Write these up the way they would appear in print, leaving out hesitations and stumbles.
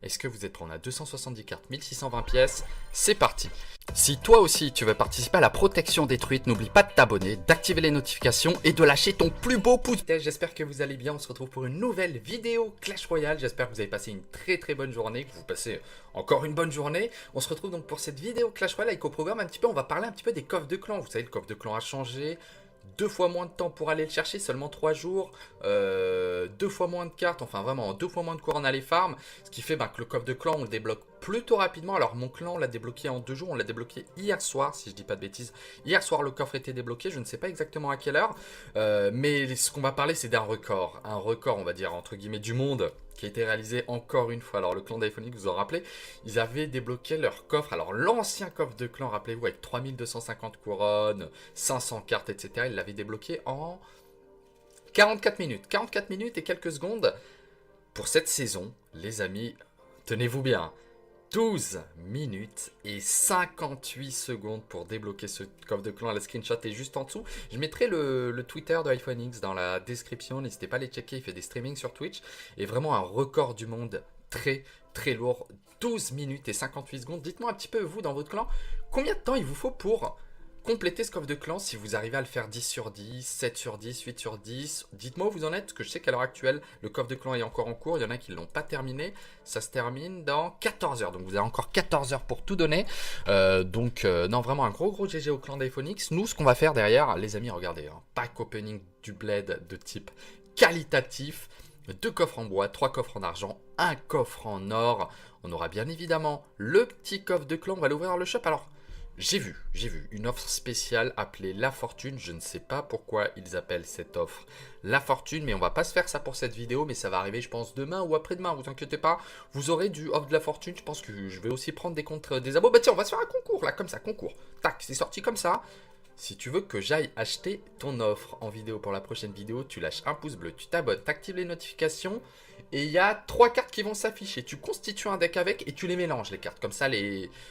Est-ce que vous êtes prêts? On a 270 cartes, 1620 pièces, c'est parti. Si toi aussi tu veux participer à la protection des truites, n'oublie pas de t'abonner, d'activer les notifications et de lâcher ton plus beau pouce. J'espère que vous allez bien, on se retrouve pour une nouvelle vidéo Clash Royale. J'espère que vous avez passé une très bonne journée, que vous passez encore une bonne journée. On se retrouve donc pour cette vidéo Clash Royale avec au programme un petit peu, on va parler un petit peu des coffres de clan. Vous savez, le coffre de clan a changé. 2 fois moins de temps pour aller le chercher, seulement 3 jours, 2 fois moins de cartes, enfin vraiment 2 fois moins de couronnes à les farm, ce qui fait que le coffre de clan on le débloque plutôt rapidement. Alors mon clan on l'a débloqué en 2 jours, on l'a débloqué hier soir si je dis pas de bêtises. Hier soir le coffre était débloqué, je ne sais pas exactement à quelle heure, mais ce qu'on va parler c'est d'un record, un record on va dire entre guillemets du monde, qui a été réalisé encore une fois. Alors le clan d'iPhonics, vous vous en rappelez, ils avaient débloqué leur coffre, alors l'ancien coffre de clan, rappelez-vous, avec 3250 couronnes, 500 cartes, etc. Ils l'avaient débloqué en 44 minutes. 44 minutes et quelques secondes pour cette saison, les amis, tenez-vous bien. 12 minutes et 58 secondes pour débloquer ce coffre de clan. La screenshot est juste en dessous. Je mettrai le Twitter de iPhoneX dans la description. N'hésitez pas à les checker. Il fait des streamings sur Twitch. Et vraiment un record du monde très lourd. 12 minutes et 58 secondes. Dites-moi un petit peu, vous, dans votre clan, combien de temps il vous faut pour compléter ce coffre de clan, si vous arrivez à le faire 10 sur 10, 7 sur 10, 8 sur 10. Dites-moi où vous en êtes, parce que je sais qu'à l'heure actuelle, le coffre de clan est encore en cours. Il y en a qui ne l'ont pas terminé. Ça se termine dans 14 heures. Donc vous avez encore 14 heures pour tout donner. Non, vraiment un gros GG au clan d'iPhoneX. Nous, ce qu'on va faire derrière, les amis, regardez, pack opening du bled de type qualitatif. 2 coffres en bois, 3 coffres en argent, 1 coffre en or. On aura bien évidemment le petit coffre de clan. On va l'ouvrir dans le shop. Alors, j'ai vu une offre spéciale appelée La Fortune. Je ne sais pas pourquoi ils appellent cette offre La Fortune, mais on va pas se faire ça pour cette vidéo, mais ça va arriver je pense demain ou après-demain, vous inquiétez pas. Vous aurez du offre de La Fortune, je pense que je vais aussi prendre des comptes des abos. Bah tiens, on va se faire un concours là, comme ça, concours. Tac, c'est sorti comme ça. Si tu veux que j'aille acheter ton offre en vidéo pour la prochaine vidéo, tu lâches un pouce bleu, tu t'abonnes, tu actives les notifications et il y a 3 cartes qui vont s'afficher. Tu constitues un deck avec et tu les mélanges les cartes. Comme ça,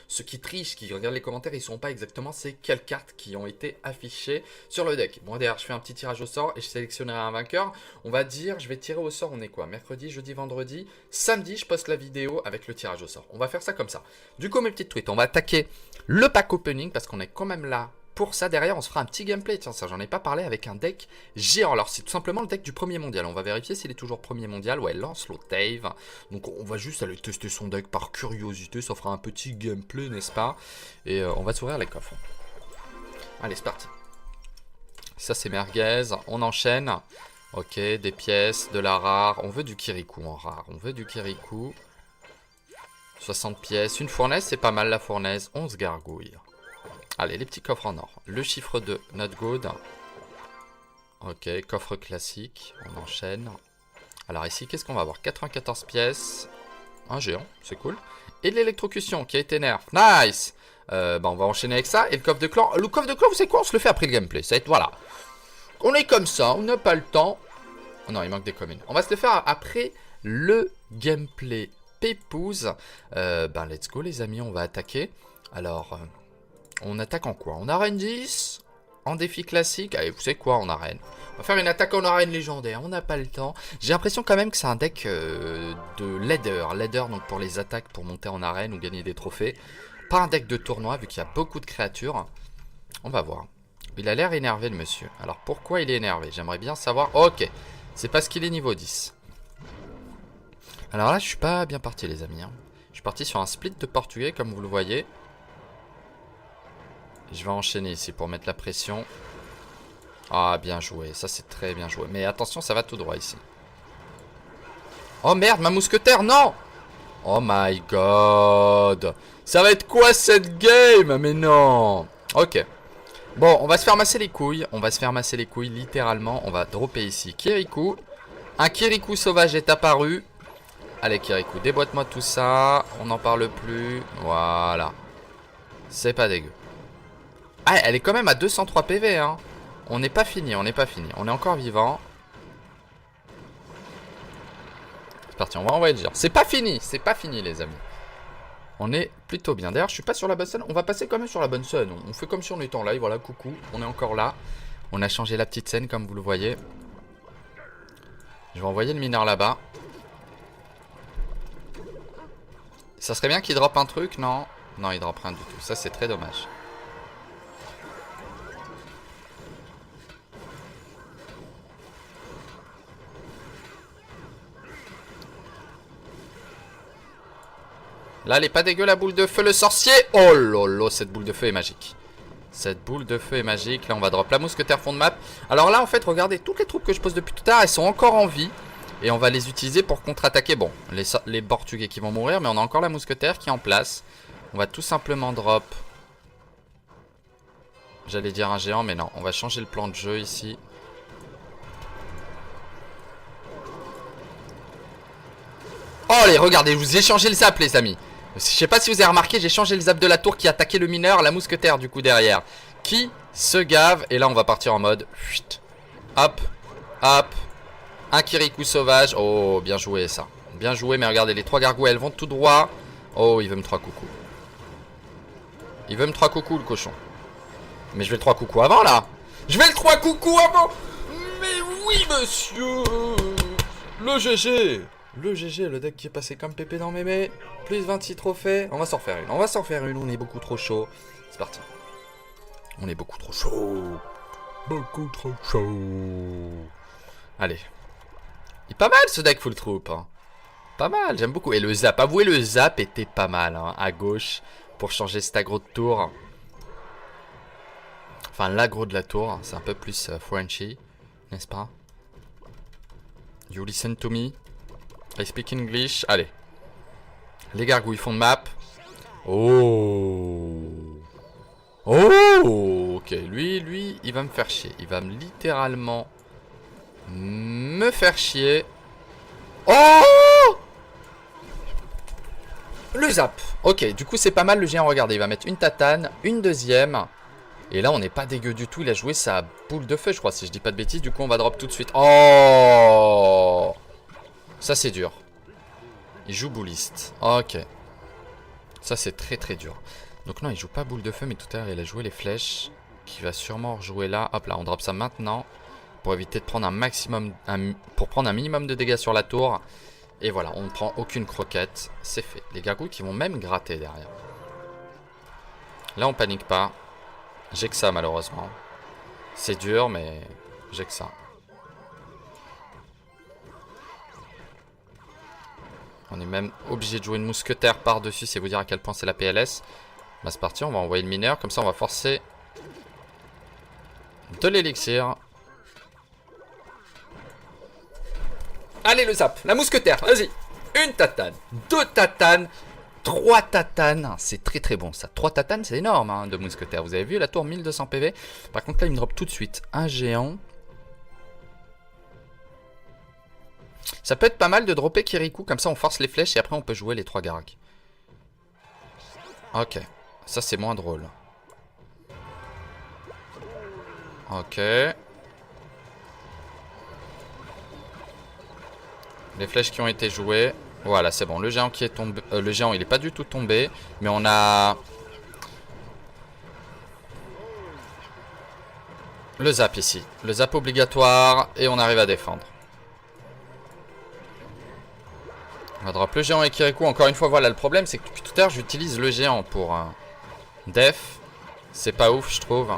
ceux qui trichent, qui regardent les commentaires, ils ne sauront pas exactement c'est quelles cartes qui ont été affichées sur le deck. Bon, derrière, je fais un petit tirage au sort et je sélectionnerai un vainqueur. On va dire, je vais tirer au sort, on est quoi? Mercredi, jeudi, vendredi, samedi, je poste la vidéo avec le tirage au sort. On va faire ça comme ça. Du coup, mes petites tweets, on va attaquer le pack opening parce qu'on est quand même là. Pour ça, derrière, on se fera un petit gameplay. Tiens, ça, j'en ai pas parlé, avec un deck géant. Alors, c'est tout simplement le deck du premier mondial. On va vérifier s'il est toujours premier mondial. Ouais, Lancelot Dave. Donc, on va juste aller tester son deck par curiosité. Ça fera un petit gameplay, n'est-ce pas? Et on va s'ouvrir les coffres. Allez, c'est parti. Ça, c'est merguez. On enchaîne. Ok, des pièces, de la rare. On veut du Kirikou en rare. On veut du Kirikou. 60 pièces. Une fournaise, c'est pas mal la fournaise. 11 gargouilles. Allez, les petits coffres en or. Le chiffre 2, not good. Ok, coffre classique. On enchaîne. Alors ici, qu'est-ce qu'on va avoir? 94 pièces. Un géant, c'est cool. Et de l'électrocution qui a été nerf. Nice. On va enchaîner avec ça. Et le coffre de clan. Le coffre de clan, vous savez quoi? On se le fait après le gameplay. Ça va être, voilà. On est comme ça, on n'a pas le temps. Oh non, il manque des communes. On va se le faire après le gameplay. Pépouze. Let's go les amis, on va attaquer. Alors... on attaque en quoi? En arène 10? En défi classique? Allez, vous savez quoi, en arène? On va faire une attaque en arène légendaire, on n'a pas le temps. J'ai l'impression quand même que c'est un deck de ladder. Ladder, donc pour les attaques, pour monter en arène ou gagner des trophées. Pas un deck de tournoi, vu qu'il y a beaucoup de créatures. On va voir. Il a l'air énervé, le monsieur. Alors, pourquoi il est énervé? J'aimerais bien savoir. Ok, c'est parce qu'il est niveau 10. Alors là, je suis pas bien parti, les amis. Je suis parti sur un split de portugais, comme vous le voyez. Je vais enchaîner ici pour mettre la pression. Ah, bien joué. Ça, c'est très bien joué. Mais attention, ça va tout droit ici. Oh merde, ma mousquetaire, non! Oh my god. Ça va être quoi cette game? Mais non. Ok. Bon, on va se faire masser les couilles. On va se faire masser les couilles, littéralement. On va dropper ici Kirikou. Un Kirikou sauvage est apparu. Allez, Kirikou, déboîte-moi tout ça. On n'en parle plus. Voilà. C'est pas dégueu. Ah, elle est quand même à 203 PV, hein. On n'est pas fini, on n'est pas fini. On est encore vivant. C'est parti, on va envoyer le gire. C'est pas fini, les amis. On est plutôt bien. D'ailleurs, je suis pas sur la bonne scène. On va passer quand même sur la bonne scène. On fait comme si on était en live. Voilà, coucou. On est encore là. On a changé la petite scène, comme vous le voyez. Je vais envoyer le mineur là-bas. Ça serait bien qu'il drop un truc, non? Non, il drop rien du tout. Ça, c'est très dommage. Là, elle est pas dégueu, la boule de feu, le sorcier. Oh lolo, cette boule de feu est magique. Cette boule de feu est magique. Là, on va drop la mousquetaire fond de map. Alors là, en fait, regardez, toutes les troupes que je pose depuis tout à l'heure, elles sont encore en vie. Et on va les utiliser pour contre-attaquer. Bon, les portugais qui vont mourir, mais on a encore la mousquetaire qui est en place. On va tout simplement drop. J'allais dire un géant, mais non. On va changer le plan de jeu ici. Oh, allez, regardez, je vous ai changé le zap, les amis. Je sais pas si vous avez remarqué, j'ai changé le zap de la tour qui attaquait le mineur, la mousquetaire du coup derrière. Qui se gave. Et là, on va partir en mode. Hop, hop. Un Kirikou sauvage. Oh, bien joué ça. Bien joué, mais regardez, les 3 gargouilles, elles vont tout droit. Oh, il veut me 3 coucous. Il veut me 3 coucous, le cochon. Mais je vais le 3 coucous avant, là. Je vais le 3 coucous avant. Mais oui, monsieur. Le GG. Le GG, le deck qui est passé comme pépé dans mémé. Plus 26 trophées. On va s'en refaire une. On va s'en faire une. On est beaucoup trop chaud. C'est parti. On est beaucoup trop chaud. Beaucoup trop chaud. Allez. Il est pas mal ce deck full troupe. Hein. Pas mal, j'aime beaucoup. Et le zap. Avouez, le zap était pas mal. Hein, à gauche. Pour changer cet aggro de tour. Enfin, l'aggro de la tour. C'est un peu plus Frenchy. N'est-ce pas? You listen to me. I speak English. Allez. Les gargouilles font de map. Oh. Oh. Ok. Lui, il va me faire chier. Il va me littéralement me faire chier. Oh. Le zap. Ok. Du coup, c'est pas mal le géant. Regardez, il va mettre une tatane, une deuxième. Et là, on n'est pas dégueu du tout. Il a joué sa boule de feu, je crois, si je dis pas de bêtises. Du coup, on va drop tout de suite. Oh. Ça, c'est dur. Il joue bouliste. Ok. Ça, c'est très très dur. Donc non, il joue pas boule de feu, mais tout à l'heure, il a joué les flèches. Qui va sûrement rejouer là. Hop là, on drop ça maintenant. Pour éviter de prendre un maximum... pour prendre un minimum de dégâts sur la tour. Et voilà, on ne prend aucune croquette. C'est fait. Les gargouilles qui vont même gratter derrière. Là, on panique pas. J'ai que ça, malheureusement. C'est dur, mais j'ai que ça. On est même obligé de jouer une mousquetaire par-dessus, c'est vous dire à quel point c'est la PLS. Bah, c'est parti, on va envoyer le mineur. Comme ça, on va forcer de l'élixir. Allez, le zap, la mousquetaire, vas-y. Une tatane, 2 tatanes, 3 tatanes. C'est très très bon ça. 3 tatanes, c'est énorme hein, de mousquetaire. Vous avez vu la tour 1200 PV. Par contre, là, il me drop tout de suite un géant. Ça peut être pas mal de dropper Kirikou, comme ça on force les flèches et après on peut jouer les 3 gargs. Ok, ça c'est moins drôle. Ok. Les flèches qui ont été jouées. Voilà, c'est bon. Le géant qui est tombé. Le géant, il est pas du tout tombé. Mais on a... le zap ici. Le zap obligatoire. Et on arrive à défendre. On va drop le géant et Kirikou. Encore une fois, voilà, le problème, c'est que depuis tout à l'heure, j'utilise le géant pour def. C'est pas ouf, je trouve.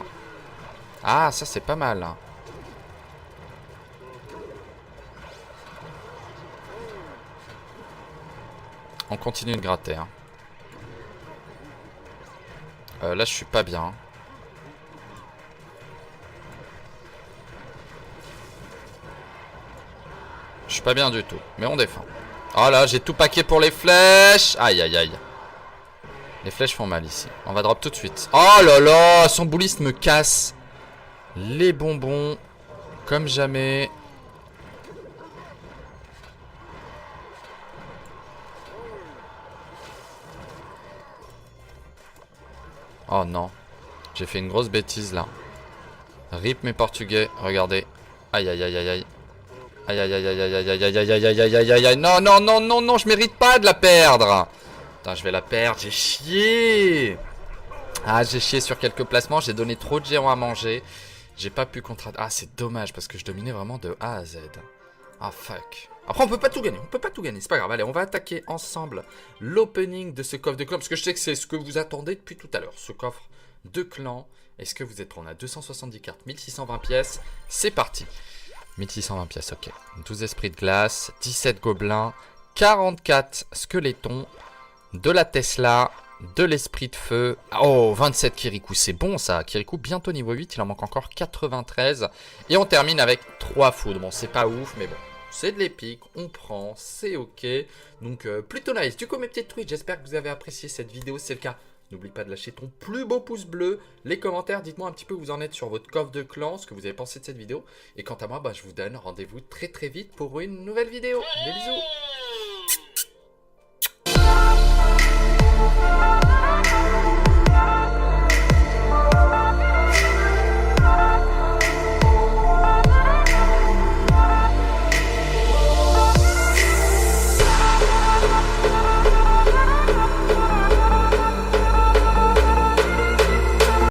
Ah, ça, c'est pas mal. On continue de gratter. Hein. Là, je suis pas bien. Je suis pas bien du tout. Mais on défend. Oh là, j'ai tout paqué pour les flèches. Aïe, aïe, aïe. Les flèches font mal ici. On va drop tout de suite. Oh là là, son bouliste me casse les bonbons comme jamais. Oh non. J'ai fait une grosse bêtise là. Rip mes portugais. Regardez. Aïe aïe aïe aïe aïe. Aïe aïe aïe aïe aïe aïe aïe aïe aïe aïe aïe aïe aïe aïe. Non non non non non. Je mérite pas de la perdre. Putain, je vais la perdre. J'ai chié. Ah, j'ai chié sur quelques placements. J'ai donné trop de géants à manger. J'ai pas pu contre... Ah, c'est dommage parce que je dominais vraiment de A à Z. Ah, fuck. Après, on peut pas tout gagner, c'est pas grave. Allez, on va attaquer ensemble l'opening de ce coffre de clan, parce que je sais que c'est ce que vous attendez depuis tout à l'heure, ce coffre de clan. Est-ce que vous êtes prêts? On a 270 cartes, 1620 pièces, c'est parti. 1620 pièces, ok. 12 esprits de glace, 17 gobelins, 44 squelettons, de la Tesla, de l'esprit de feu. Oh, 27 Kirikou, c'est bon ça. Kirikou bientôt niveau 8, il en manque encore 93. Et on termine avec 3 foudres. Bon, c'est pas ouf, mais bon. C'est de l'épique, on prend, c'est ok. Donc plutôt nice. Du coup mes petites tweets, j'espère que vous avez apprécié cette vidéo. Si c'est le cas, n'oublie pas de lâcher ton plus beau pouce bleu. Les commentaires, dites-moi un petit peu où vous en êtes sur votre coffre de clan, ce que vous avez pensé de cette vidéo. Et quant à moi, je vous donne rendez-vous très vite pour une nouvelle vidéo. Des bisous.